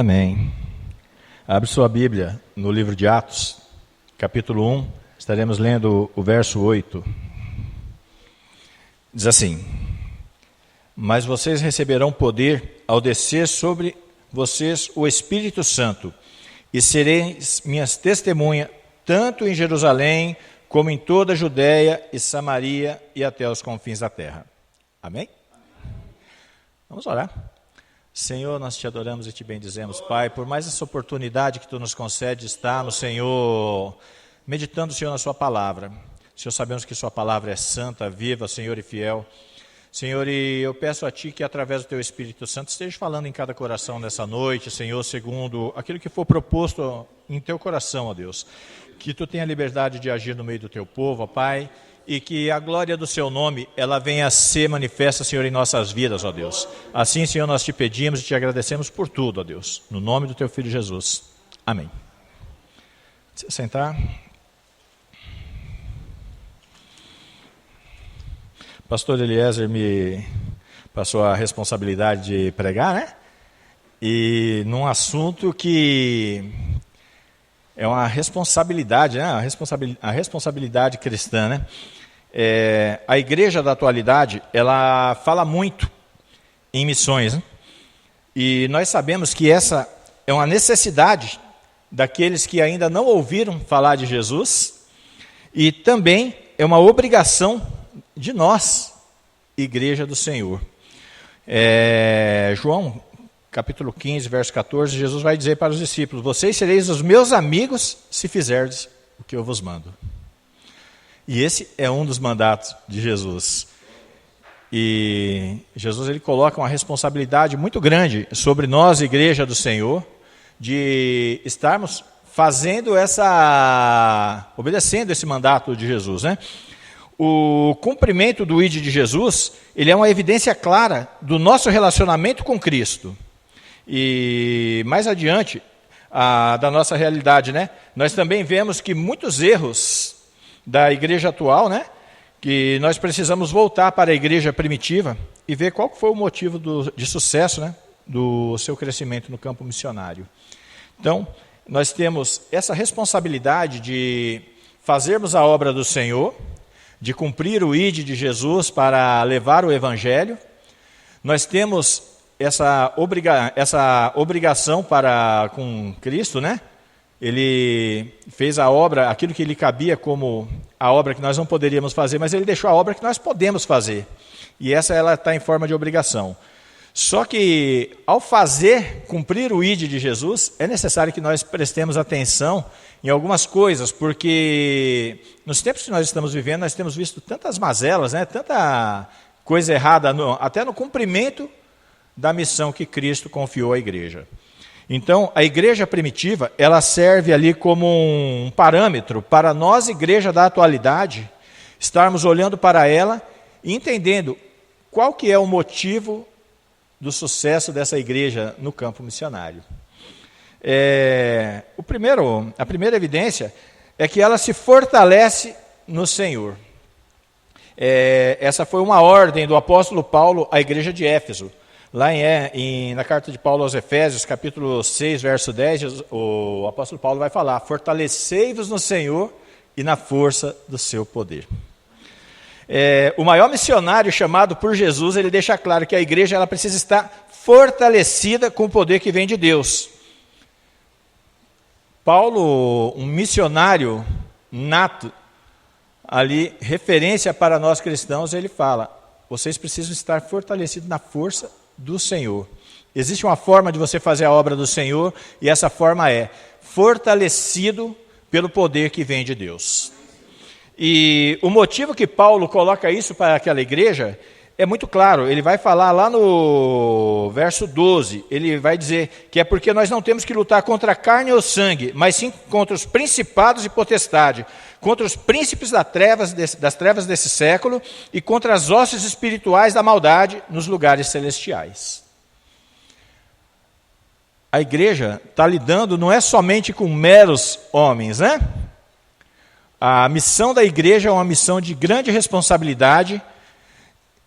Amém. Abre sua Bíblia no livro de Atos, capítulo 1, estaremos lendo o verso 8. Diz assim: Mas vocês receberão poder ao descer sobre vocês o Espírito Santo, e sereis minhas testemunhas, tanto em Jerusalém, como em toda a Judéia e Samaria e até os confins da terra. Amém? Vamos orar. Senhor, nós te adoramos e te bendizemos, Pai, por mais essa oportunidade que Tu nos concede de estarmos, Senhor, meditando, Senhor, na Sua palavra. Senhor, sabemos que Sua palavra é santa, viva, Senhor, e fiel. Senhor, e eu peço a Ti que através do Teu Espírito Santo esteja falando em cada coração nessa noite, Senhor, segundo aquilo que for proposto em Teu coração, ó Deus. Que Tu tenha liberdade de agir no meio do Teu povo, ó Pai, e que a glória do Seu nome, ela venha a ser manifesta, Senhor, em nossas vidas, ó Deus. Assim, Senhor, nós te pedimos e te agradecemos por tudo, ó Deus. No nome do Teu Filho Jesus. Amém. Se sentar. Pastor Eliezer me passou a responsabilidade de pregar, né? E num assunto que é uma responsabilidade, né? A responsabilidade cristã, né? A igreja da atualidade, ela fala muito em missões, né? E nós sabemos que essa é uma necessidade daqueles que ainda não ouviram falar de Jesus, e também é uma obrigação de nós, igreja do Senhor. João, capítulo 15, verso 14, Jesus vai dizer para os discípulos: vocês sereis os meus amigos se fizerdes o que eu vos mando. E esse é um dos mandatos de Jesus. E Jesus, ele coloca uma responsabilidade muito grande sobre nós, igreja do Senhor, de estarmos obedecendo esse mandato de Jesus, né? O cumprimento do ID de Jesus, ele é uma evidência clara do nosso relacionamento com Cristo. E mais adiante, da nossa realidade, né? Nós também vemos que muitos erros da igreja atual, né? Que nós precisamos voltar para a igreja primitiva e ver qual foi o motivo de sucesso, né? Do seu crescimento no campo missionário. Então, nós temos essa responsabilidade de fazermos a obra do Senhor, de cumprir o ID de Jesus para levar o Evangelho. Nós temos essa obrigação com Cristo, né? Ele fez a obra, aquilo que lhe cabia como a obra que nós não poderíamos fazer, mas ele deixou a obra que nós podemos fazer. E ela está em forma de obrigação. Só que, ao cumprir o ID de Jesus, é necessário que nós prestemos atenção em algumas coisas, porque nos tempos que nós estamos vivendo, nós temos visto tantas mazelas, né? Tanta coisa errada, até no cumprimento da missão que Cristo confiou à igreja. Então, a igreja primitiva, ela serve ali como um parâmetro para nós, igreja da atualidade, estarmos olhando para ela e entendendo qual que é o motivo do sucesso dessa igreja no campo missionário. A primeira evidência é que ela se fortalece no Senhor. Essa foi uma ordem do apóstolo Paulo à igreja de Éfeso. Lá na carta de Paulo aos Efésios, capítulo 6, verso 10, o apóstolo Paulo vai falar: fortalecei-vos no Senhor e na força do seu poder. O maior missionário chamado por Jesus, ele deixa claro que a igreja ela precisa estar fortalecida com o poder que vem de Deus. Paulo, um missionário nato, ali, referência para nós cristãos, ele fala: vocês precisam estar fortalecidos na força do Senhor. Existe uma forma de você fazer a obra do Senhor, e essa forma é fortalecido pelo poder que vem de Deus. E o motivo que Paulo coloca isso para aquela igreja é muito claro. Ele vai falar lá no verso 12, ele vai dizer que é porque nós não temos que lutar contra a carne ou sangue, mas sim contra os principados e potestades, contra os príncipes das trevas desse século e contra as hostes espirituais da maldade nos lugares celestiais. A igreja está lidando não é somente com meros homens, né? A missão da igreja é uma missão de grande responsabilidade,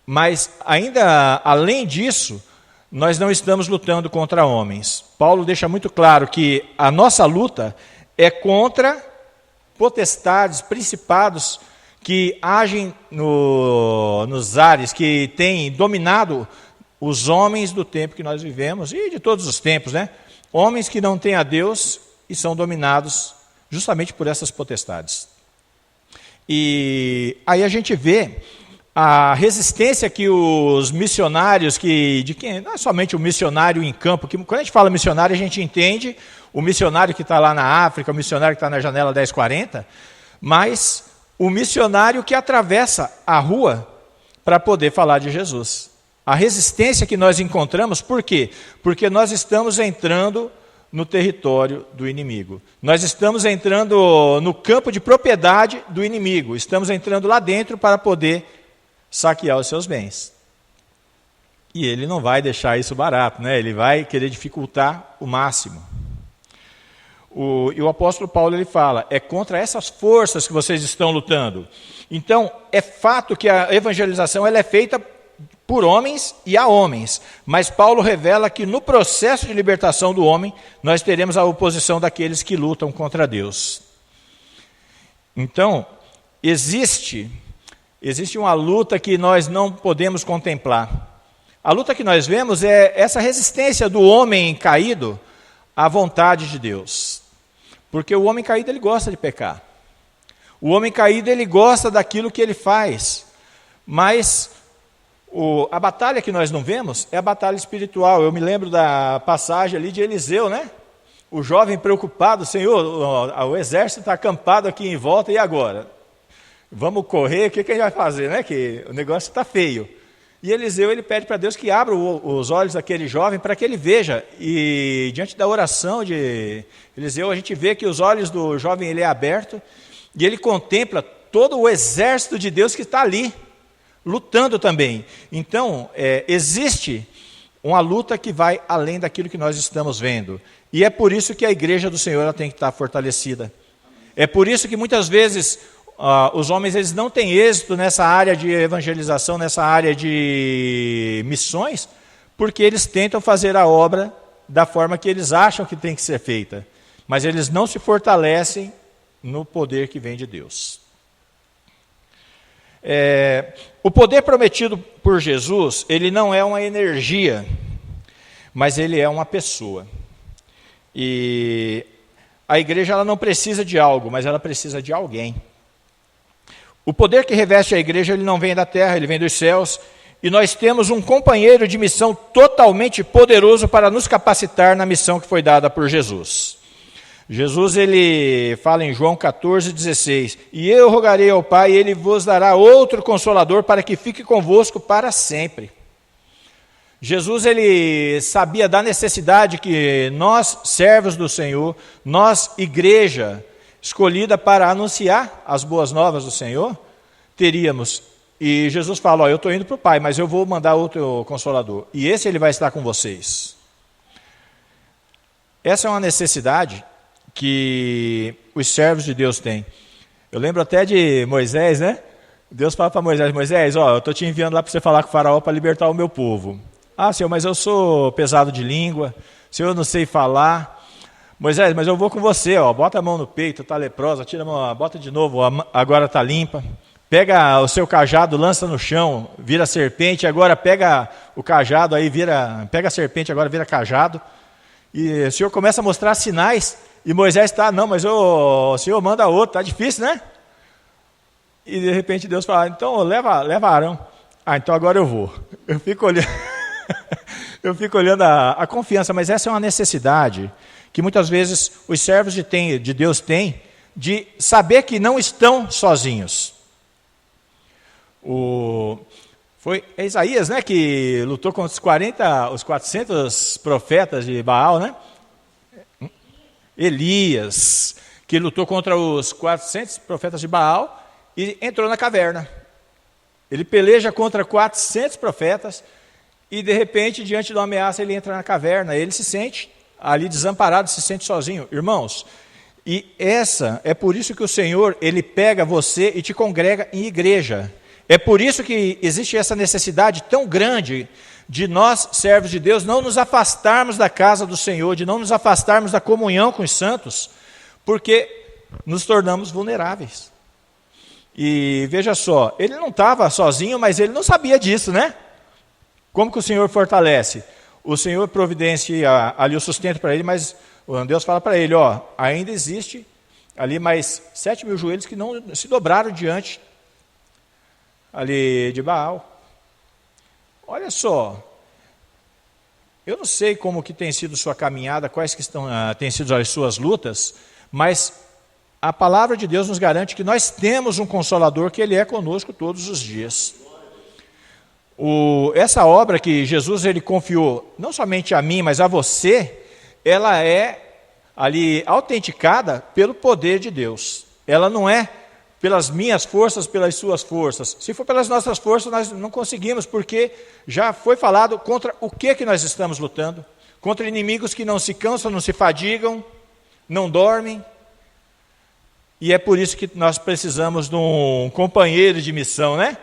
mas ainda além disso, nós não estamos lutando contra homens. Paulo deixa muito claro que a nossa luta é contra potestades, principados que agem nos ares, que têm dominado os homens do tempo que nós vivemos, e de todos os tempos, né? Homens que não têm a Deus e são dominados justamente por essas potestades. E aí a gente vê a resistência que os missionários, não é somente o missionário em campo, que quando a gente fala missionário, a gente entende o missionário que está lá na África, o missionário que está na janela 1040, mas o missionário que atravessa a rua para poder falar de Jesus. A resistência que nós encontramos, por quê? Porque nós estamos entrando no território do inimigo. Nós estamos entrando no campo de propriedade do inimigo. Estamos entrando lá dentro para poder saquear os seus bens. E ele não vai deixar isso barato, né? Ele vai querer dificultar o máximo. E o apóstolo Paulo ele fala, é contra essas forças que vocês estão lutando. Então, é fato que a evangelização ela é feita por homens e a homens. Mas Paulo revela que no processo de libertação do homem, nós teremos a oposição daqueles que lutam contra Deus. Então, existe uma luta que nós não podemos contemplar. A luta que nós vemos é essa resistência do homem caído à vontade de Deus. Porque o homem caído ele gosta de pecar. O homem caído ele gosta daquilo que ele faz. Mas a batalha que nós não vemos é a batalha espiritual. Eu me lembro da passagem ali de Eliseu, né? O jovem preocupado, Senhor, o exército está acampado aqui em volta, e agora? Vamos correr, o que a gente vai fazer, né? Que o negócio está feio. E Eliseu ele pede para Deus que abra os olhos daquele jovem para que ele veja. E diante da oração de Eliseu, a gente vê que os olhos do jovem ele é aberto e ele contempla todo o exército de Deus que está ali, lutando também. Então, existe uma luta que vai além daquilo que nós estamos vendo. E é por isso que a igreja do Senhor ela tem que estar fortalecida. É por isso que muitas vezes os homens eles não têm êxito nessa área de evangelização, nessa área de missões, porque eles tentam fazer a obra da forma que eles acham que tem que ser feita. Mas eles não se fortalecem no poder que vem de Deus. O poder prometido por Jesus, ele não é uma energia, mas ele é uma pessoa. E a igreja ela não precisa de algo, mas ela precisa de alguém. O poder que reveste a igreja, ele não vem da terra, ele vem dos céus, e nós temos um companheiro de missão totalmente poderoso para nos capacitar na missão que foi dada por Jesus. Jesus, ele fala em João 14,16, e eu rogarei ao Pai, e ele vos dará outro consolador para que fique convosco para sempre. Jesus, ele sabia da necessidade que nós, servos do Senhor, nós, igreja, escolhida para anunciar as boas novas do Senhor, teríamos. E Jesus fala, eu estou indo para o Pai, mas eu vou mandar outro consolador. E esse ele vai estar com vocês. Essa é uma necessidade que os servos de Deus têm. Eu lembro até de Moisés, né? Deus fala para Moisés, eu estou te enviando lá para você falar com o faraó para libertar o meu povo. Ah, Senhor, mas eu sou pesado de língua, Senhor, eu não sei falar. Moisés, mas eu vou com você, bota a mão no peito, está leprosa, tira a mão, bota de novo, agora está limpa. Pega o seu cajado, lança no chão, vira serpente, agora pega o cajado, pega a serpente, agora vira cajado. E o Senhor começa a mostrar sinais, e Moisés está, não, mas o Senhor manda outro, está difícil, né? E de repente Deus fala, então leva Arão. Então agora eu vou. Eu fico olhando a confiança, mas essa é uma necessidade que muitas vezes os servos de Deus têm, de saber que não estão sozinhos. Foi Isaías, né, que lutou contra os 400 profetas de Baal, né? Elias, que lutou contra os 400 profetas de Baal e entrou na caverna. Ele peleja contra 400 profetas e, de repente, diante de uma ameaça, ele entra na caverna. Ele se sente ali desamparado, se sente sozinho. Irmãos, e é por isso que o Senhor, ele pega você e te congrega em igreja. É por isso que existe essa necessidade tão grande de nós, servos de Deus, não nos afastarmos da casa do Senhor, de não nos afastarmos da comunhão com os santos, porque nos tornamos vulneráveis. E veja só, ele não estava sozinho, mas ele não sabia disso, né? Como que o Senhor fortalece? O Senhor providencia ali o sustento para ele, mas Deus fala para ele, ó, ainda existe ali mais 7.000 joelhos que não se dobraram diante ali de Baal. Olha só, eu não sei como que tem sido sua caminhada, quais que têm sido as suas lutas, mas a palavra de Deus nos garante que nós temos um Consolador, que Ele é conosco todos os dias. Essa obra que Jesus ele confiou, não somente a mim, mas a você, ela é ali autenticada pelo poder de Deus. Ela não é pelas minhas forças, pelas suas forças. Se for pelas nossas forças, nós não conseguimos, porque já foi falado contra o que nós estamos lutando. Contra inimigos que não se cansam, não se fadigam, não dormem. E é por isso que nós precisamos de um companheiro de missão, né?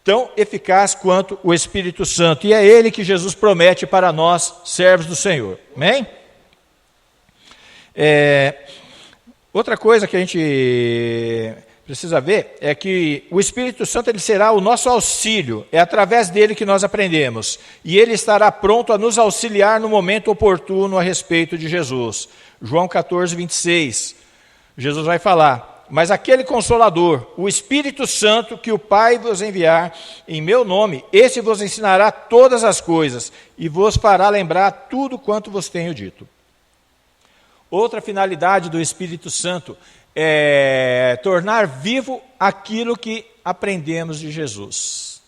Tão eficaz quanto o Espírito Santo. E é Ele que Jesus promete para nós, servos do Senhor. Amém? Outra coisa que a gente precisa ver é que o Espírito Santo ele será o nosso auxílio. É através dele que nós aprendemos. E ele estará pronto a nos auxiliar no momento oportuno a respeito de Jesus. João 14, 26. Jesus vai falar: mas aquele Consolador, o Espírito Santo, que o Pai vos enviar em meu nome, esse vos ensinará todas as coisas e vos fará lembrar tudo quanto vos tenho dito. Outra finalidade do Espírito Santo é tornar vivo aquilo que aprendemos de Jesus.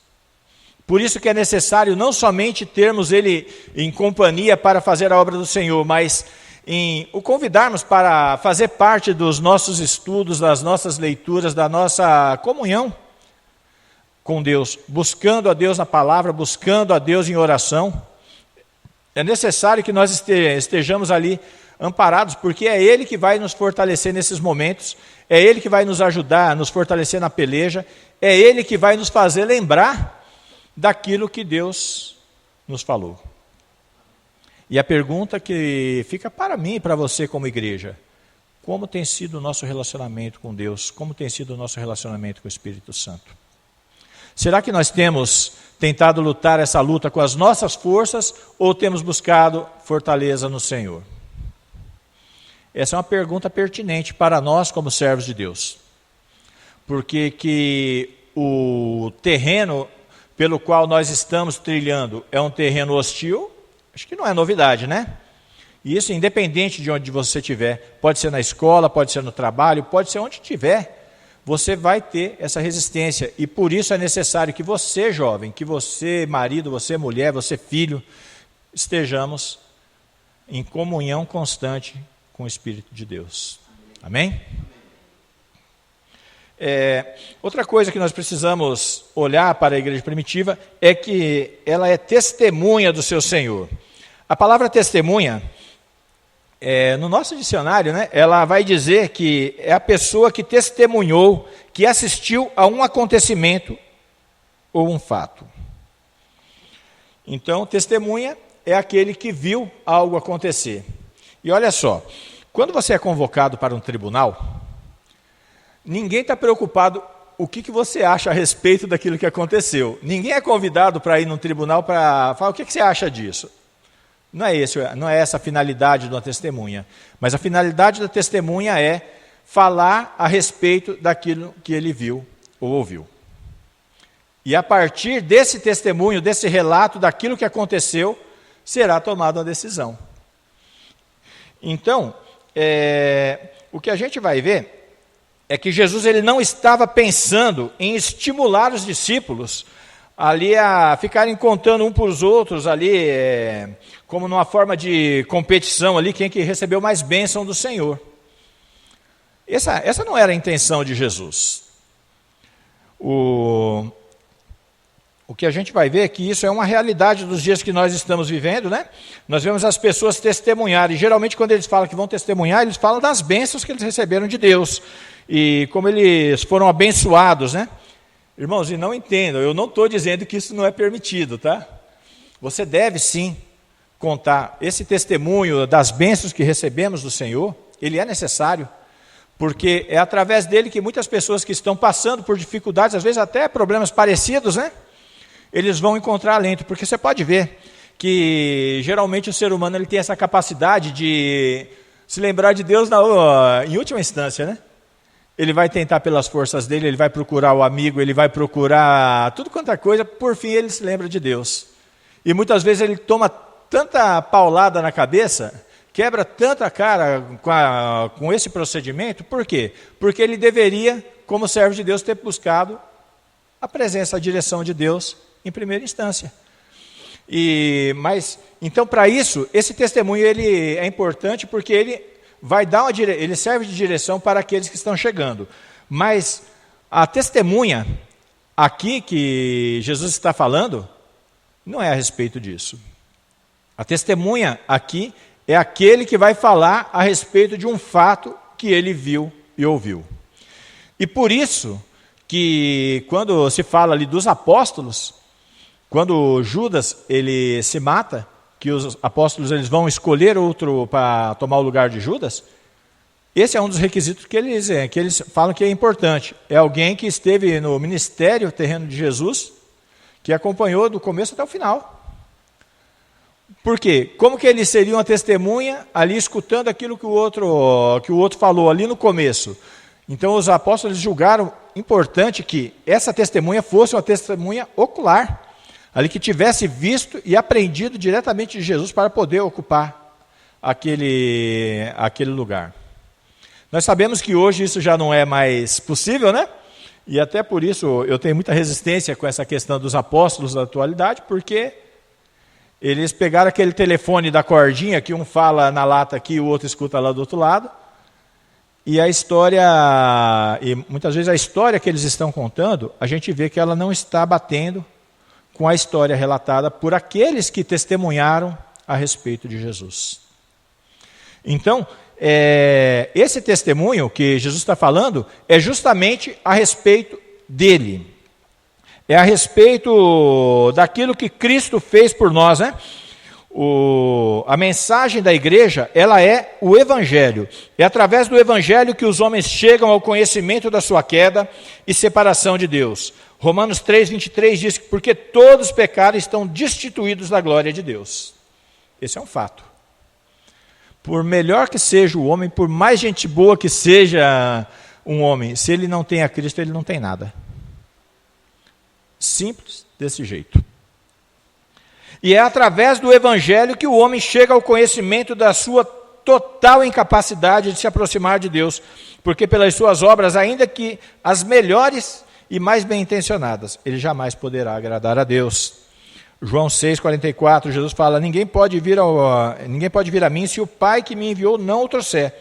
Por isso que é necessário não somente termos Ele em companhia para fazer a obra do Senhor, mas o convidarmos para fazer parte dos nossos estudos, das nossas leituras, da nossa comunhão com Deus, buscando a Deus na palavra, buscando a Deus em oração. É necessário que nós estejamos ali amparados, porque é Ele que vai nos fortalecer nesses momentos, é Ele que vai nos ajudar a nos fortalecer na peleja, é Ele que vai nos fazer lembrar daquilo que Deus nos falou. E a pergunta que fica para mim e para você como igreja: como tem sido o nosso relacionamento com Deus? Como tem sido o nosso relacionamento com o Espírito Santo? Será que nós temos tentado lutar essa luta com as nossas forças ou temos buscado fortaleza no Senhor? Essa é uma pergunta pertinente para nós como servos de Deus. Porque que o terreno pelo qual nós estamos trilhando é um terreno hostil, acho que não é novidade, né? E isso independente de onde você estiver. Pode ser na escola, pode ser no trabalho, pode ser onde estiver. Você vai ter essa resistência. E por isso é necessário que você, jovem, que você, marido, você, mulher, você, filho, estejamos em comunhão constante com o Espírito de Deus. Amém? Outra coisa que nós precisamos olhar para a igreja primitiva é que ela é testemunha do seu Senhor. A palavra testemunha, no nosso dicionário, né, ela vai dizer que é a pessoa que testemunhou, que assistiu a um acontecimento ou um fato. Então, testemunha é aquele que viu algo acontecer. E olha só, quando você é convocado para um tribunal, ninguém está preocupado o que você acha a respeito daquilo que aconteceu. Ninguém é convidado para ir num tribunal para falar o que você acha disso. Não é essa a finalidade de uma testemunha. Mas a finalidade da testemunha é falar a respeito daquilo que ele viu ou ouviu. E a partir desse testemunho, desse relato, daquilo que aconteceu, será tomada uma decisão. Então, o que a gente vai ver é que Jesus ele não estava pensando em estimular os discípulos ali a ficarem contando um para os outros ali, como numa forma de competição ali, quem que recebeu mais bênção do Senhor. Essa não era a intenção de Jesus. O que a gente vai ver é que isso é uma realidade dos dias que nós estamos vivendo, né? Nós vemos as pessoas testemunharem. Geralmente, quando eles falam que vão testemunhar, eles falam das bênçãos que eles receberam de Deus. E como eles foram abençoados, né? Irmãos, e não entendam, eu não estou dizendo que isso não é permitido, tá? Você deve sim contar esse testemunho das bênçãos que recebemos do Senhor, ele é necessário, porque é através dele que muitas pessoas que estão passando por dificuldades, às vezes até problemas parecidos, né? Eles vão encontrar alento, porque você pode ver que geralmente o ser humano ele tem essa capacidade de se lembrar de Deus em última instância, né? Ele vai tentar pelas forças dele, ele vai procurar o amigo, ele vai procurar tudo quanto é coisa, por fim ele se lembra de Deus. E muitas vezes ele toma tanta paulada na cabeça, quebra tanta cara com esse procedimento, por quê? Porque ele deveria, como servo de Deus, ter buscado a presença, a direção de Deus em primeira instância. Mas então, para isso, esse testemunho ele é importante porque ele vai dar ele serve de direção para aqueles que estão chegando. Mas a testemunha aqui que Jesus está falando não é a respeito disso. A testemunha aqui é aquele que vai falar a respeito de um fato que ele viu e ouviu. E por isso que quando se fala ali dos apóstolos, quando Judas ele se mata, que os apóstolos eles vão escolher outro para tomar o lugar de Judas, esse é um dos requisitos que eles falam que é importante. É alguém que esteve no ministério terreno de Jesus, que acompanhou do começo até o final. Por quê? Como que eles seriam uma testemunha ali escutando aquilo que o outro falou ali no começo? Então os apóstolos julgaram importante que essa testemunha fosse uma testemunha ocular, ali que tivesse visto e aprendido diretamente de Jesus para poder ocupar aquele lugar. Nós sabemos que hoje isso já não é mais possível, né? E até por isso eu tenho muita resistência com essa questão dos apóstolos da atualidade, porque eles pegaram aquele telefone da cordinha, que um fala na lata aqui e o outro escuta lá do outro lado, e muitas vezes a história que eles estão contando, a gente vê que ela não está batendo com a história relatada por aqueles que testemunharam a respeito de Jesus. Então, esse testemunho que Jesus está falando é justamente a respeito dele. É a respeito daquilo que Cristo fez por nós, né? A mensagem da igreja, ela é o Evangelho. É através do Evangelho que os homens chegam ao conhecimento da sua queda e separação de Deus. Romanos 3:23 diz que porque todos pecaram e estão destituídos da glória de Deus. Esse é um fato. Por melhor que seja o homem, por mais gente boa que seja um homem, se ele não tem a Cristo, ele não tem nada. Simples desse jeito. E é através do Evangelho que o homem chega ao conhecimento da sua total incapacidade de se aproximar de Deus, porque pelas suas obras, ainda que as melhores e mais bem intencionadas, ele jamais poderá agradar a Deus. João 6,44, Jesus fala, ninguém pode vir a mim se o Pai que me enviou não o trouxer.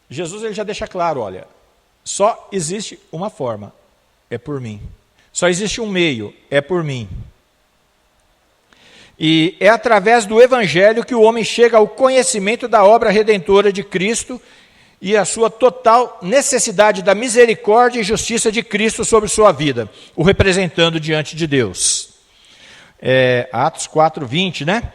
Jesus ele já deixa claro, olha, só existe uma forma, é por mim. Só existe um meio, é por mim. E é através do Evangelho que o homem chega ao conhecimento da obra redentora de Cristo e a sua total necessidade da misericórdia e justiça de Cristo sobre sua vida, o representando diante de Deus. Atos 4:20, né?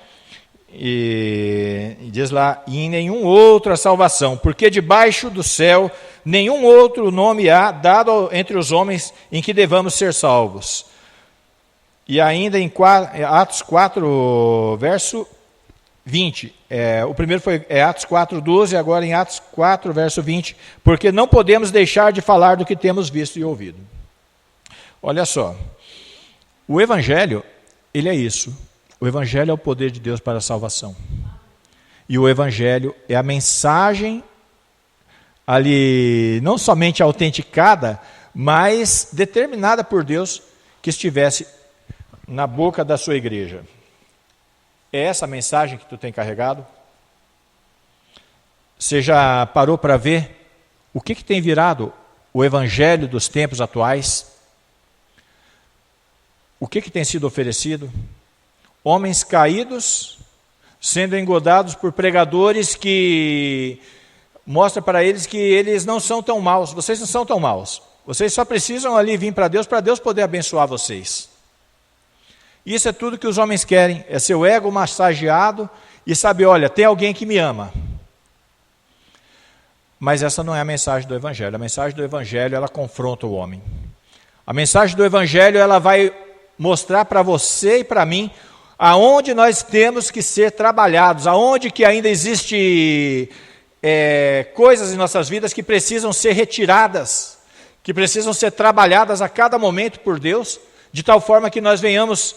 E diz lá, e em nenhum outro a salvação, porque debaixo do céu nenhum outro nome há dado entre os homens em que devamos ser salvos. E ainda em Atos 4, verso 20, o primeiro foi Atos 4:12, agora em Atos 4, verso 20, porque não podemos deixar de falar do que temos visto e ouvido. Olha só, o Evangelho, ele é isso. O Evangelho é o poder de Deus para a salvação. E o Evangelho é a mensagem ali, não somente autenticada, mas determinada por Deus que estivesse na boca da sua igreja. É essa mensagem que tu tem carregado? Você já parou para ver o que tem virado o Evangelho dos tempos atuais? O que tem sido oferecido? Homens caídos, sendo engodados por pregadores que mostra para eles que eles não são tão maus, vocês não são tão maus. Vocês só precisam ali vir para Deus poder abençoar vocês. Isso é tudo que os homens querem, é seu ego massageado e saber, olha, tem alguém que me ama. Mas essa não é a mensagem do Evangelho. A mensagem do Evangelho, ela confronta o homem. A mensagem do Evangelho, ela vai mostrar para você e para mim aonde nós temos que ser trabalhados, aonde que ainda existe coisas em nossas vidas que precisam ser retiradas, que precisam ser trabalhadas a cada momento por Deus, de tal forma que nós venhamos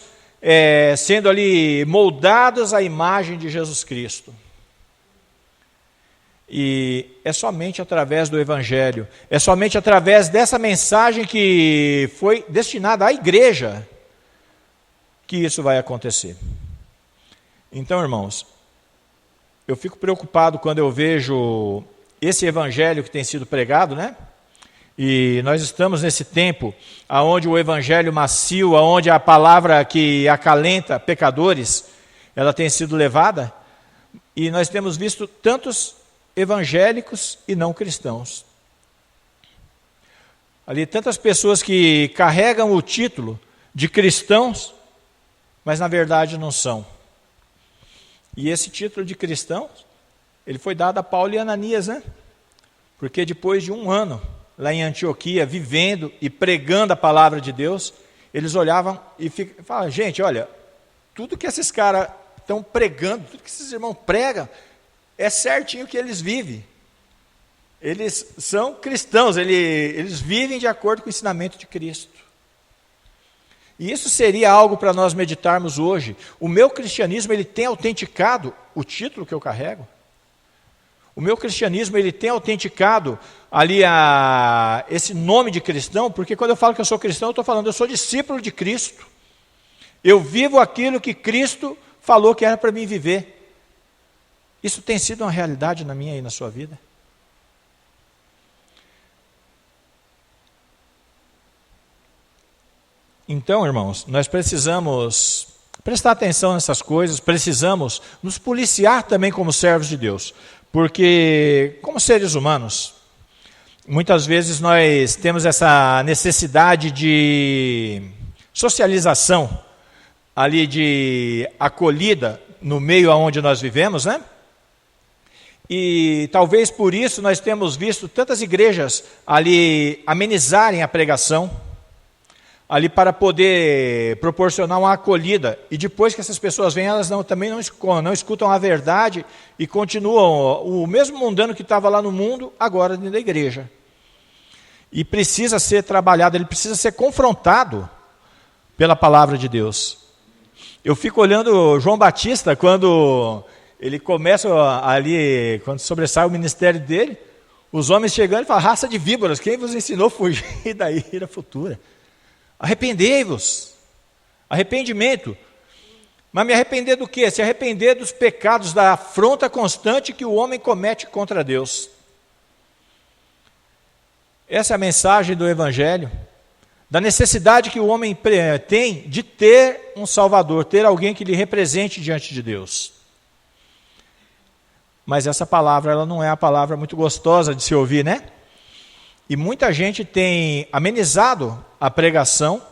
sendo ali moldados à imagem de Jesus Cristo. E é somente através do Evangelho, é somente através dessa mensagem que foi destinada à igreja, que isso vai acontecer. Então, irmãos, eu fico preocupado quando eu vejo esse Evangelho que tem sido pregado, né? E nós estamos nesse tempo onde o Evangelho macio, onde a palavra que acalenta pecadores, ela tem sido levada, e nós temos visto tantos evangélicos e não cristãos. Ali tantas pessoas que carregam o título de cristãos, mas na verdade não são. E esse título de cristãos, ele foi dado a Paulo e Ananias, né? Porque depois de um ano lá em Antioquia, vivendo e pregando a palavra de Deus, eles olhavam e falavam, gente, olha, tudo que esses caras estão pregando, tudo que esses irmãos pregam, é certinho que eles vivem. Eles são cristãos, eles vivem de acordo com o ensinamento de Cristo. E isso seria algo para nós meditarmos hoje. O meu cristianismo, ele tem autenticado o título que eu carrego? O meu cristianismo, ele tem autenticado ali esse nome de cristão? Porque quando eu falo que eu sou cristão, eu estou falando, eu sou discípulo de Cristo. Eu vivo aquilo que Cristo falou que era para mim viver. Isso tem sido uma realidade na minha e na sua vida? Então, irmãos, nós precisamos prestar atenção nessas coisas, precisamos nos policiar também como servos de Deus, porque como seres humanos, muitas vezes nós temos essa necessidade de socialização, ali de acolhida no meio onde nós vivemos, né? E talvez por isso nós temos visto tantas igrejas ali amenizarem a pregação, ali para poder proporcionar uma acolhida. E depois que essas pessoas vêm, elas também não escutam a verdade e continuam o mesmo mundano que estava lá no mundo, agora dentro da igreja. E precisa ser trabalhado, ele precisa ser confrontado pela palavra de Deus. Eu fico olhando João Batista, quando ele começa ali, quando sobressai o ministério dele, os homens chegando e falam, raça de víboras, quem vos ensinou a fugir da ira futura? Arrependei-vos. Arrependimento. Mas me arrepender do quê? Se arrepender dos pecados, da afronta constante que o homem comete contra Deus. Essa é a mensagem do Evangelho, da necessidade que o homem tem de ter um Salvador, ter alguém que lhe represente diante de Deus. Mas essa palavra, ela não é a palavra muito gostosa de se ouvir, né? E muita gente tem amenizado a pregação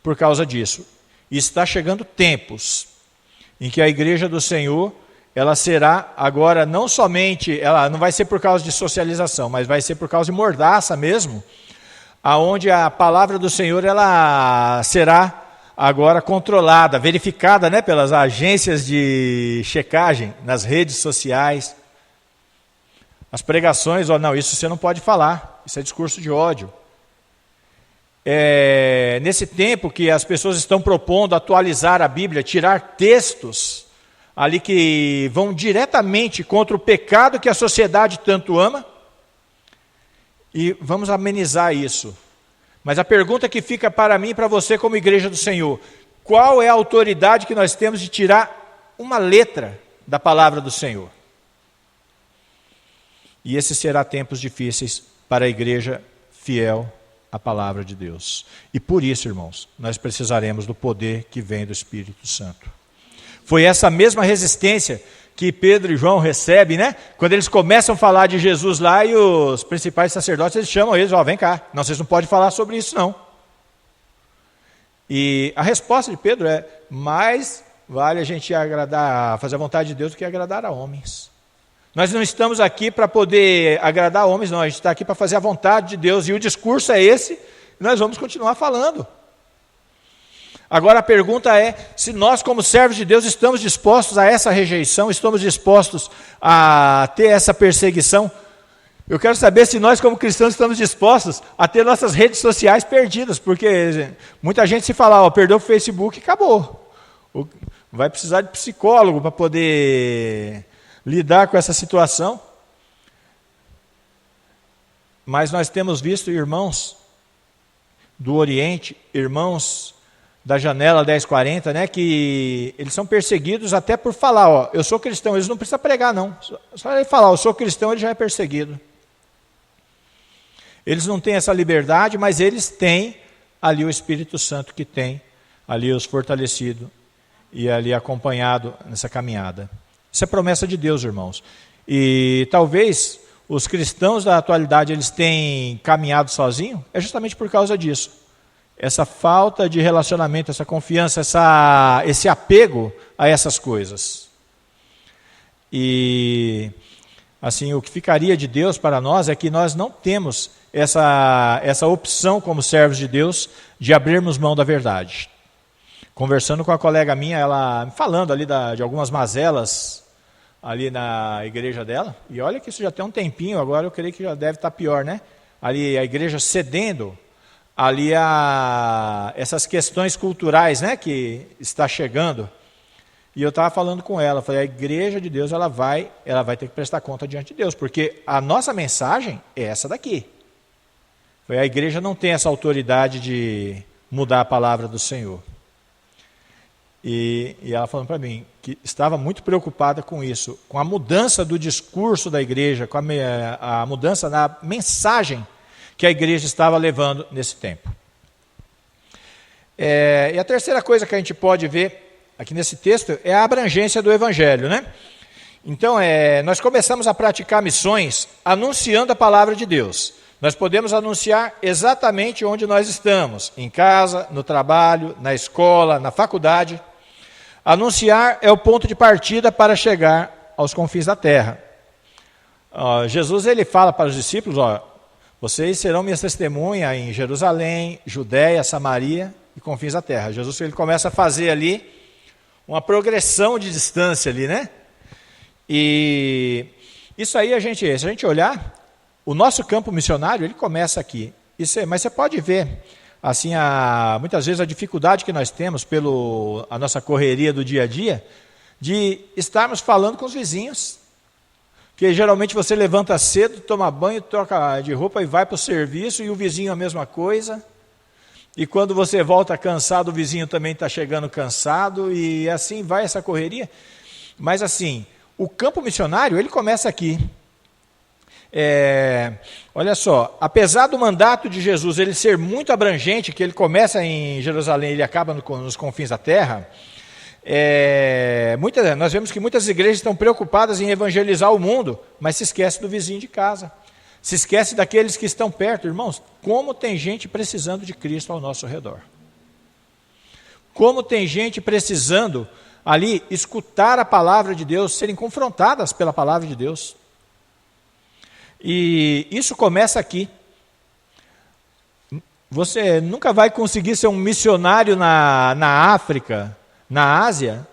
por causa disso. E está chegando tempos em que a igreja do Senhor, ela será agora não somente, ela não vai ser por causa de socialização, mas vai ser por causa de mordaça mesmo, aonde a palavra do Senhor, ela será agora controlada, verificada, né, pelas agências de checagem nas redes sociais. As pregações, não, isso você não pode falar, isso é discurso de ódio. Nesse tempo que as pessoas estão propondo atualizar a Bíblia, tirar textos ali que vão diretamente contra o pecado que a sociedade tanto ama, e vamos amenizar isso. Mas a pergunta que fica para mim e para você como igreja do Senhor, qual é a autoridade que nós temos de tirar uma letra da palavra do Senhor? E esses serão tempos difíceis para a igreja fiel à palavra de Deus. E por isso, irmãos, nós precisaremos do poder que vem do Espírito Santo. Foi essa mesma resistência que Pedro e João recebem, né? Quando eles começam a falar de Jesus lá e os principais sacerdotes, eles chamam eles, vem cá, não, vocês não podem falar sobre isso não. E a resposta de Pedro é, mais vale a gente fazer a vontade de Deus do que agradar a homens. Nós não estamos aqui para poder agradar a homens, não, a gente está aqui para fazer a vontade de Deus, e o discurso é esse, e nós vamos continuar falando. Agora a pergunta é, se nós como servos de Deus estamos dispostos a essa rejeição, estamos dispostos a ter essa perseguição. Eu quero saber se nós como cristãos estamos dispostos a ter nossas redes sociais perdidas, porque muita gente se fala, perdeu o Facebook e acabou. Vai precisar de psicólogo para poder lidar com essa situação. Mas nós temos visto irmãos do Oriente, irmãos da janela 1040, né, que eles são perseguidos até por falar, eu sou cristão, eles não precisam pregar não, só ele falar, eu sou cristão, ele já é perseguido. Eles não têm essa liberdade, mas eles têm ali o Espírito Santo que tem, ali os fortalecido e ali acompanhado nessa caminhada. Isso é promessa de Deus, irmãos. E talvez os cristãos da atualidade eles têm caminhado sozinhos, é justamente por causa disso. Essa falta de relacionamento, essa confiança, esse apego a essas coisas. E assim, o que ficaria de Deus para nós é que nós não temos essa opção como servos de Deus de abrirmos mão da verdade. Conversando com a colega minha, ela falando ali de algumas mazelas ali na igreja dela, e olha que isso já tem um tempinho, agora eu creio que já deve estar pior, né? Ali a igreja cedendo ali essas questões culturais, né, que está chegando. E eu estava falando com ela, falei, a igreja de Deus ela vai ter que prestar conta diante de Deus, porque a nossa mensagem é essa daqui. A igreja não tem essa autoridade de mudar a palavra do Senhor. E ela falando para mim que estava muito preocupada com isso, com a mudança do discurso da igreja, com a mudança na mensagem que a igreja estava levando nesse tempo. E a terceira coisa que a gente pode ver aqui nesse texto é a abrangência do evangelho, né? Então, nós começamos a praticar missões anunciando a palavra de Deus. Nós podemos anunciar exatamente onde nós estamos, em casa, no trabalho, na escola, na faculdade. Anunciar é o ponto de partida para chegar aos confins da terra. Jesus ele fala para os discípulos, vocês serão minhas testemunhas em Jerusalém, Judéia, Samaria e confins da terra. Jesus ele começa a fazer ali uma progressão de distância ali, né? E isso aí se a gente olhar, o nosso campo missionário ele começa aqui. Mas você pode ver, assim, muitas vezes a dificuldade que nós temos a nossa correria do dia a dia, de estarmos falando com os vizinhos. Porque geralmente você levanta cedo, toma banho, troca de roupa e vai para o serviço, e o vizinho a mesma coisa. E quando você volta cansado, o vizinho também está chegando cansado, e assim vai essa correria. Mas assim, o campo missionário, ele começa aqui. Olha só, apesar do mandato de Jesus ele ser muito abrangente, que ele começa em Jerusalém e ele acaba nos confins da terra, nós vemos que muitas igrejas estão preocupadas em evangelizar o mundo, mas se esquece do vizinho de casa, se esquece daqueles que estão perto. Irmãos, como tem gente precisando de Cristo ao nosso redor, como tem gente precisando ali escutar a palavra de Deus, serem confrontadas pela palavra de Deus. E isso começa aqui. Você nunca vai conseguir ser um missionário na África, na Ásia,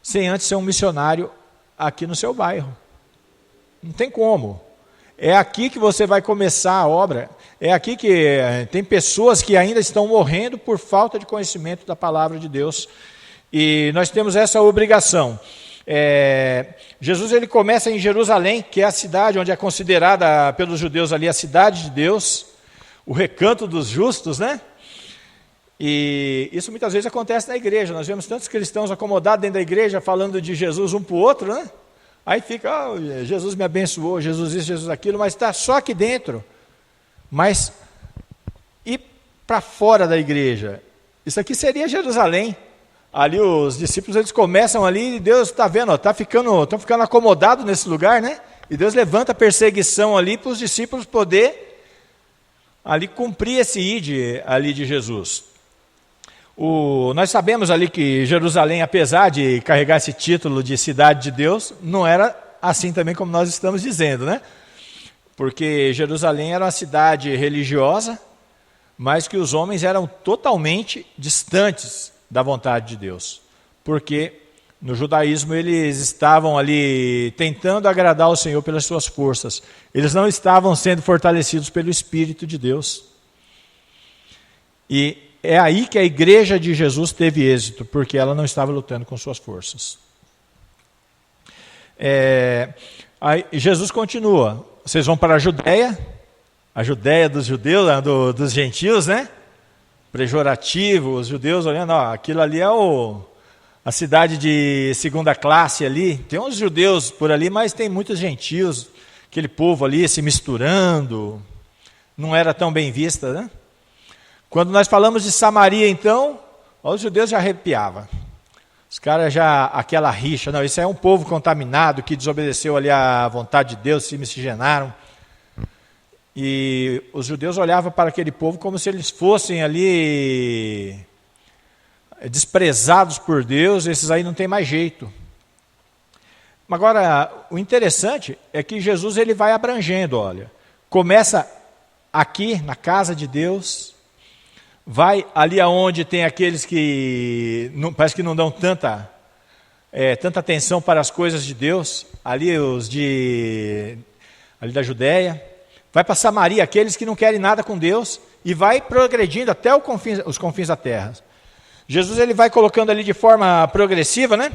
sem antes ser um missionário aqui no seu bairro. Não tem como. É aqui que você vai começar a obra. É aqui que tem pessoas que ainda estão morrendo por falta de conhecimento da palavra de Deus. E nós temos essa obrigação. Jesus ele começa em Jerusalém, que é a cidade onde é considerada pelos judeus ali a cidade de Deus, o recanto dos justos, né? E isso muitas vezes acontece na igreja. Nós vemos tantos cristãos acomodados dentro da igreja falando de Jesus um para o outro, né? Aí fica, Jesus me abençoou, Jesus isso, Jesus aquilo, mas está só aqui dentro. Mas ir para fora da igreja, isso aqui seria Jerusalém. ali os discípulos eles começam ali, e Deus está vendo, estão ficando acomodados nesse lugar, né? E Deus levanta a perseguição ali para os discípulos poder ali cumprir esse ide ali de Jesus. Nós sabemos ali que Jerusalém, apesar de carregar esse título de cidade de Deus, não era assim também como nós estamos dizendo, né? Porque Jerusalém era uma cidade religiosa, mas que os homens eram totalmente distantes da vontade de Deus. Porque no judaísmo eles estavam ali tentando agradar ao Senhor pelas suas forças. Eles não estavam sendo fortalecidos pelo Espírito de Deus. E é aí que a igreja de Jesus teve êxito, porque ela não estava lutando com suas forças. Aí Jesus continua. Vocês vão para a Judéia dos judeus, dos gentios, né? Pejorativo, os judeus olhando, aquilo ali é a cidade de segunda classe ali. Tem uns judeus por ali, mas tem muitos gentios, aquele povo ali se misturando, não era tão bem vista, né? Quando nós falamos de Samaria, então, os judeus já arrepiavam. Os caras já, aquela rixa, não, isso é um povo contaminado que desobedeceu ali à vontade de Deus, se miscigenaram. E os judeus olhavam para aquele povo como se eles fossem ali desprezados por Deus, esses aí não tem mais jeito. Agora, o interessante é que Jesus ele vai abrangendo, olha. Começa aqui, na casa de Deus, vai ali aonde tem aqueles que parece que não dão tanta atenção para as coisas de Deus, ali ali da Judéia, vai para Samaria, aqueles que não querem nada com Deus, e vai progredindo até os confins da terra. Jesus ele vai colocando ali de forma progressiva, né?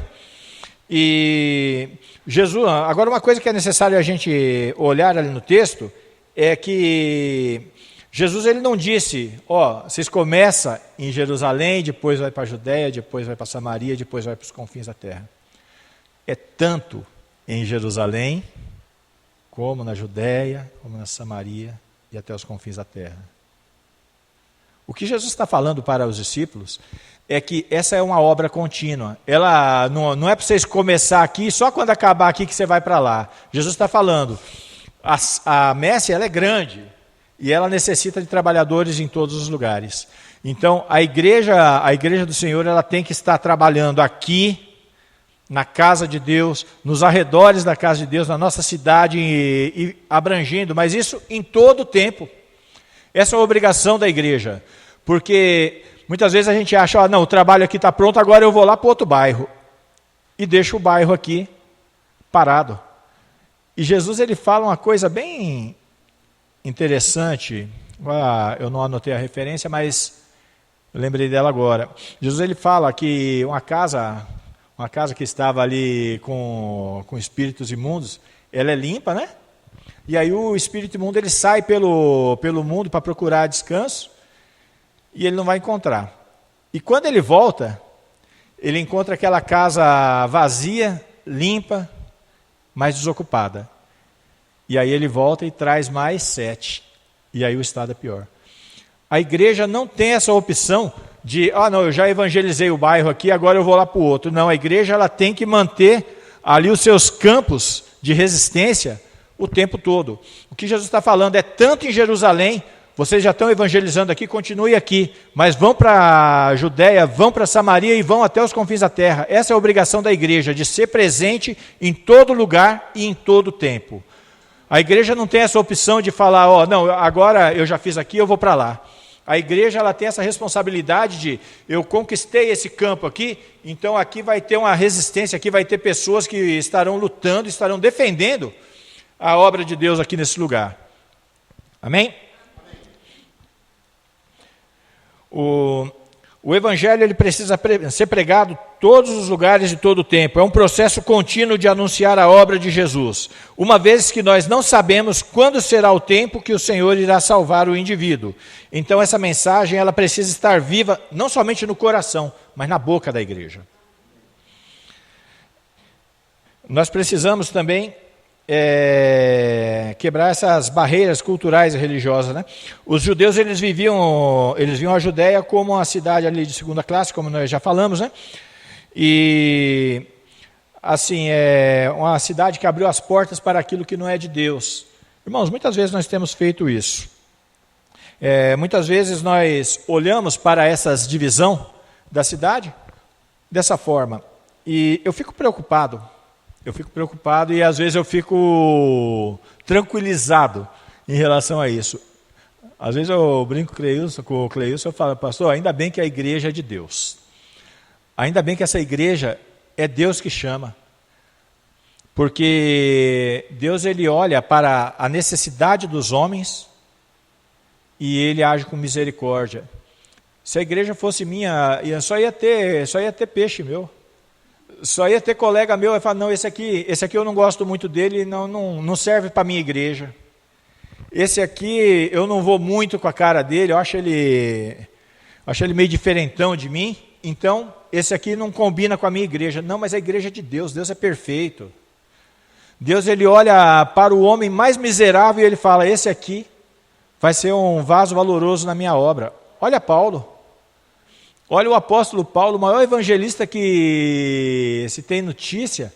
E Jesus, agora uma coisa que é necessário a gente olhar ali no texto, é que Jesus ele não disse, vocês começam em Jerusalém, depois vai para a Judéia, depois vai para Samaria, depois vai para os confins da terra. É tanto em Jerusalém, como na Judéia, como na Samaria e até os confins da terra. O que Jesus está falando para os discípulos é que essa é uma obra contínua. Ela não é para vocês começar aqui, só quando acabar aqui que você vai para lá. Jesus está falando, a messe ela é grande, e ela necessita de trabalhadores em todos os lugares. Então, a igreja do Senhor, ela tem que estar trabalhando aqui, na casa de Deus, nos arredores da casa de Deus, na nossa cidade, e abrangendo, mas isso em todo o tempo. Essa é uma obrigação da igreja, porque muitas vezes a gente acha, não, o trabalho aqui está pronto, agora eu vou lá para outro bairro, e deixo o bairro aqui parado. E Jesus ele fala uma coisa bem interessante, eu não anotei a referência, mas eu lembrei dela agora. Jesus ele fala que uma casa que estava ali com espíritos imundos, ela é limpa, né? E aí o espírito imundo ele sai pelo mundo para procurar descanso e ele não vai encontrar. E quando ele volta, ele encontra aquela casa vazia, limpa, mas desocupada. E aí ele volta e traz mais 7. E aí o estado é pior. A igreja não tem essa opção de, não, eu já evangelizei o bairro aqui, agora eu vou lá para o outro. Não, a igreja ela tem que manter ali os seus campos de resistência o tempo todo. O que Jesus está falando é tanto em Jerusalém, vocês já estão evangelizando aqui, continue aqui, mas vão para a Judéia, vão para Samaria e vão até os confins da terra. Essa é a obrigação da igreja, de ser presente em todo lugar e em todo tempo. A igreja não tem essa opção de falar, não, agora eu já fiz aqui, eu vou para lá. A igreja ela tem essa responsabilidade de, eu conquistei esse campo aqui, então aqui vai ter uma resistência, aqui vai ter pessoas que estarão lutando, estarão defendendo a obra de Deus aqui nesse lugar. Amém? O evangelho ele precisa ser pregado todos os lugares e todo o tempo. É um processo contínuo de anunciar a obra de Jesus. Uma vez que nós não sabemos quando será o tempo que o Senhor irá salvar o indivíduo. Então essa mensagem ela precisa estar viva não somente no coração, mas na boca da igreja. Nós precisamos também quebrar essas barreiras culturais e religiosas, né? Os judeus eles viam a Judéia como uma cidade ali de segunda classe, como nós já falamos, né? E, assim, é uma cidade que abriu as portas para aquilo que não é de Deus. Irmãos, muitas vezes nós temos feito isso. Muitas vezes nós olhamos para essa divisão da cidade dessa forma. E eu fico preocupado e às vezes eu fico tranquilizado em relação a isso. Às vezes eu brinco com o Cleilson, eu falo, pastor, ainda bem que a igreja é de Deus. Ainda bem que essa igreja é Deus que chama. Porque Deus, ele olha para a necessidade dos homens e ele age com misericórdia. Se a igreja fosse minha, só ia ter peixe meu. Só ia ter colega meu e falar, não, esse aqui eu não gosto muito dele, não serve para a minha igreja. Esse aqui eu não vou muito com a cara dele, eu acho ele meio diferentão de mim, então esse aqui não combina com a minha igreja. Não, mas a igreja é de Deus, Deus é perfeito. Deus, ele olha para o homem mais miserável e ele fala, esse aqui vai ser um vaso valoroso na minha obra. Olha Paulo. Olha o apóstolo Paulo, o maior evangelista que se tem notícia,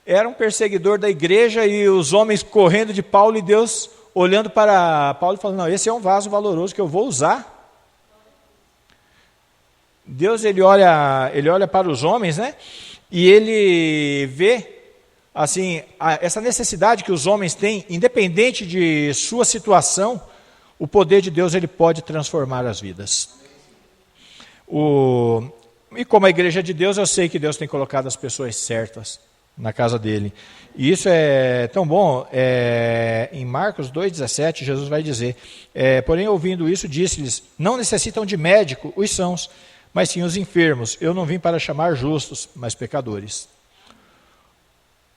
era um perseguidor da igreja e os homens correndo de Paulo e Deus olhando para Paulo e falando, não, esse é um vaso valoroso que eu vou usar. Deus, ele olha para os homens, né? E ele vê, assim, essa necessidade que os homens têm, independente de sua situação, o poder de Deus, ele pode transformar as vidas. E como a igreja é de Deus, eu sei que Deus tem colocado as pessoas certas na casa dele. E isso é tão bom. Em Marcos 2,17, Jesus vai dizer, porém, ouvindo isso, disse-lhes, não necessitam de médico os sãos, mas sim os enfermos. Eu não vim para chamar justos, mas pecadores.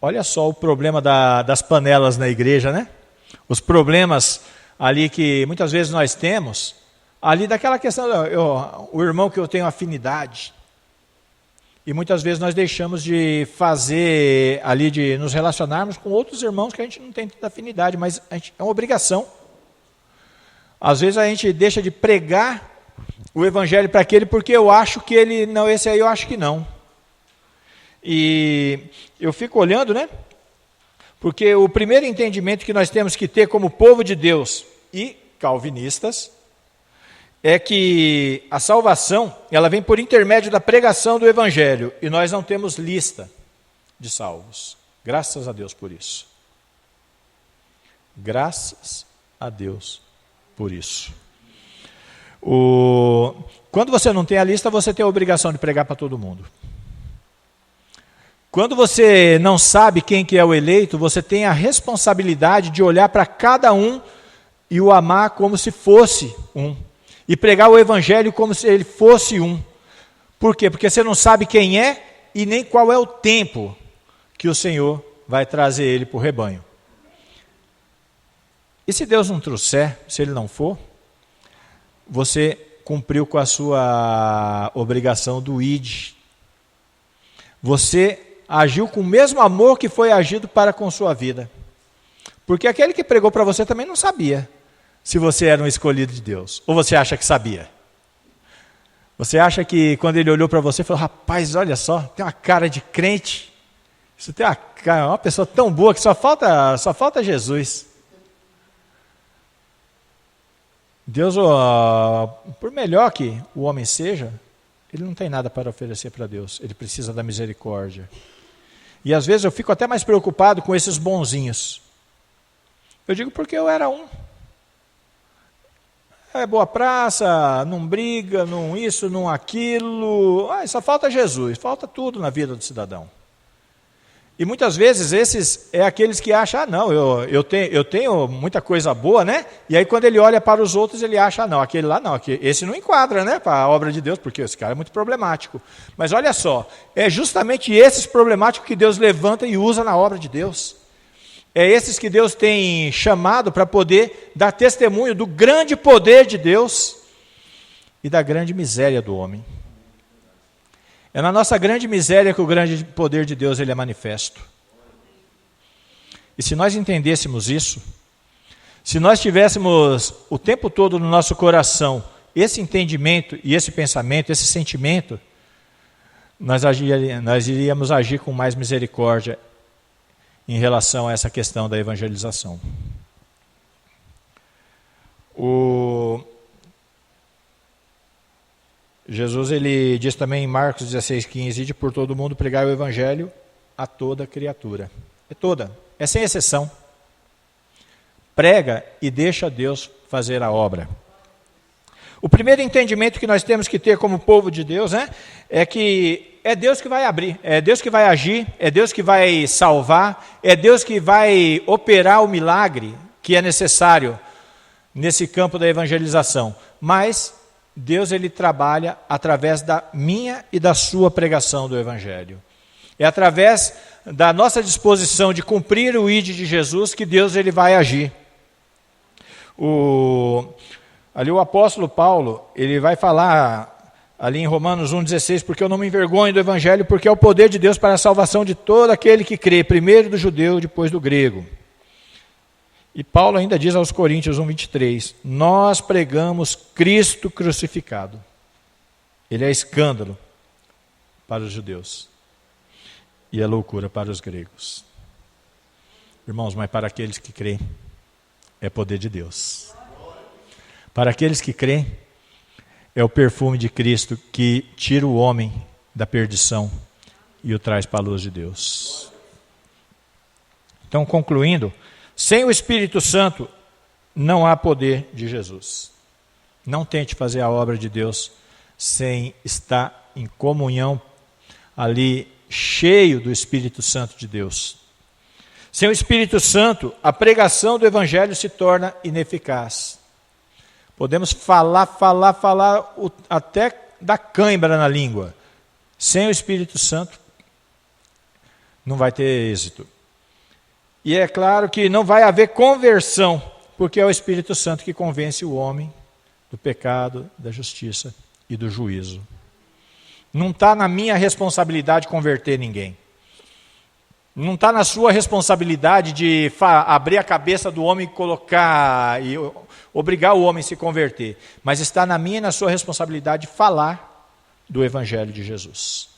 Olha só o problema das panelas na igreja, né? Os problemas ali que muitas vezes nós temos, ali daquela questão, o irmão que eu tenho afinidade, e muitas vezes nós deixamos de fazer ali, de nos relacionarmos com outros irmãos que a gente não tem tanta afinidade, mas é uma obrigação. Às vezes a gente deixa de pregar o evangelho para aquele porque eu acho que ele, não, esse aí eu acho que não. E eu fico olhando, né? Porque o primeiro entendimento que nós temos que ter como povo de Deus e calvinistas é que a salvação, ela vem por intermédio da pregação do evangelho, e nós não temos lista de salvos. Graças a Deus por isso. Graças a Deus por isso. Quando você não tem a lista, você tem a obrigação de pregar para todo mundo. Quando você não sabe quem que é o eleito, você tem a responsabilidade de olhar para cada um e o amar como se fosse um. E pregar o evangelho como se ele fosse um. Por quê? Porque você não sabe quem é e nem qual é o tempo que o Senhor vai trazer ele para o rebanho. E se Deus não trouxer, se ele não for, você cumpriu com a sua obrigação do ID. Você agiu com o mesmo amor que foi agido para com sua vida. Porque aquele que pregou para você também não sabia se você era um escolhido de Deus. Ou você acha que sabia? Você acha que quando ele olhou para você, falou, rapaz, olha só, tem uma cara de crente. Isso tem uma pessoa tão boa que só falta Jesus. Deus, por melhor que o homem seja, ele não tem nada para oferecer para Deus. Ele precisa da misericórdia. E às vezes eu fico até mais preocupado com esses bonzinhos. Eu digo porque eu era um. É boa praça, não briga, não isso, não aquilo. Só falta Jesus, falta tudo na vida do cidadão. E muitas vezes esses é aqueles que acham, não, eu tenho muita coisa boa, né? E aí quando ele olha para os outros, ele acha, não, aquele lá não, esse não enquadra, né, para a obra de Deus, porque esse cara é muito problemático. Mas olha só, é justamente esses problemáticos que Deus levanta e usa na obra de Deus. É esses que Deus tem chamado para poder dar testemunho do grande poder de Deus e da grande miséria do homem. É na nossa grande miséria que o grande poder de Deus ele é manifesto. E se nós entendêssemos isso, se nós tivéssemos o tempo todo no nosso coração esse entendimento e esse pensamento, esse sentimento, nós iríamos agir com mais misericórdia em relação a essa questão da evangelização. Jesus ele diz também em Marcos 16,15: ide por todo mundo pregar o evangelho a toda criatura. É toda, é sem exceção. Prega e deixa Deus fazer a obra. O primeiro entendimento que nós temos que ter como povo de Deus, né, é que é Deus que vai abrir, é Deus que vai agir, é Deus que vai salvar, é Deus que vai operar o milagre que é necessário nesse campo da evangelização. Mas Deus ele trabalha através da minha e da sua pregação do evangelho. É através da nossa disposição de cumprir o ID de Jesus que Deus ele vai agir. Ali o apóstolo Paulo, ele vai falar ali em Romanos 1,16, porque eu não me envergonho do evangelho, porque é o poder de Deus para a salvação de todo aquele que crê, primeiro do judeu, depois do grego. E Paulo ainda diz aos Coríntios 1,23, nós pregamos Cristo crucificado. Ele é escândalo para os judeus e é loucura para os gregos. Irmãos, mas para aqueles que creem, é poder de Deus. Para aqueles que creem, é o perfume de Cristo que tira o homem da perdição e o traz para a luz de Deus. Então, concluindo, sem o Espírito Santo não há poder de Jesus. Não tente fazer a obra de Deus sem estar em comunhão ali, cheio do Espírito Santo de Deus. Sem o Espírito Santo, a pregação do Evangelho se torna ineficaz. Podemos falar até dar cãibra na língua. Sem o Espírito Santo, não vai ter êxito. E é claro que não vai haver conversão, porque é o Espírito Santo que convence o homem do pecado, da justiça e do juízo. Não está na minha responsabilidade converter ninguém. Não está na sua responsabilidade de abrir a cabeça do homem e colocar, e obrigar o homem a se converter. Mas está na minha e na sua responsabilidade falar do Evangelho de Jesus.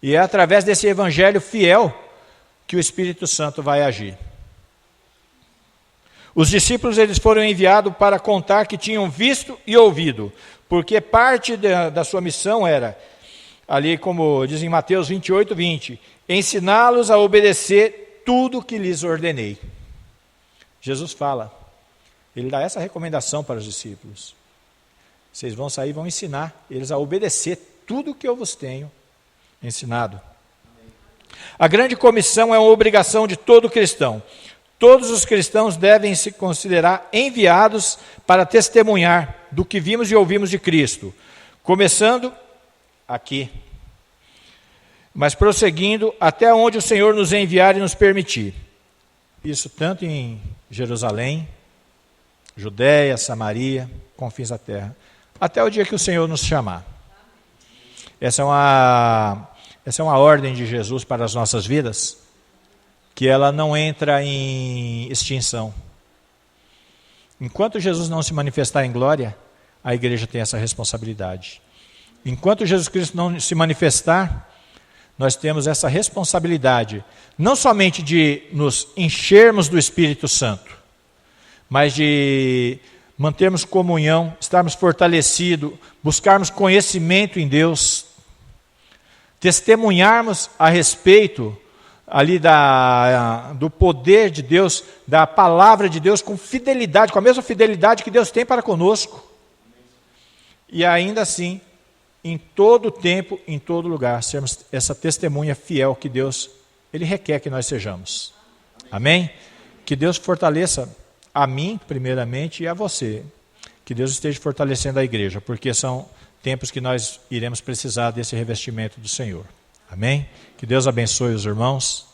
E é através desse Evangelho fiel que o Espírito Santo vai agir. Os discípulos eles foram enviados para contar que tinham visto e ouvido, porque parte da sua missão era, ali como diz em Mateus 28:20, ensiná-los a obedecer tudo que lhes ordenei. Jesus fala, ele dá essa recomendação para os discípulos. Vocês vão sair e vão ensinar eles a obedecer tudo que eu vos tenho ensinado. A grande comissão é uma obrigação de todo cristão. Todos os cristãos devem se considerar enviados para testemunhar do que vimos e ouvimos de Cristo, começando aqui, mas prosseguindo até onde o Senhor nos enviar e nos permitir. Isso tanto em Jerusalém, Judéia, Samaria, confins da terra, até o dia que o Senhor nos chamar. Essa é uma ordem de Jesus para as nossas vidas, que ela não entra em extinção. Enquanto Jesus não se manifestar em glória, a igreja tem essa responsabilidade. Enquanto Jesus Cristo não se manifestar, nós temos essa responsabilidade, não somente de nos enchermos do Espírito Santo, mas de mantermos comunhão, estarmos fortalecidos, buscarmos conhecimento em Deus, testemunharmos a respeito ali do poder de Deus, da palavra de Deus com fidelidade, com a mesma fidelidade que Deus tem para conosco. E ainda assim, em todo tempo, em todo lugar, sermos essa testemunha fiel que Deus, Ele requer que nós sejamos. Amém? Que Deus fortaleça a mim, primeiramente, e a você. Que Deus esteja fortalecendo a igreja, porque são tempos que nós iremos precisar desse revestimento do Senhor. Amém? Que Deus abençoe os irmãos.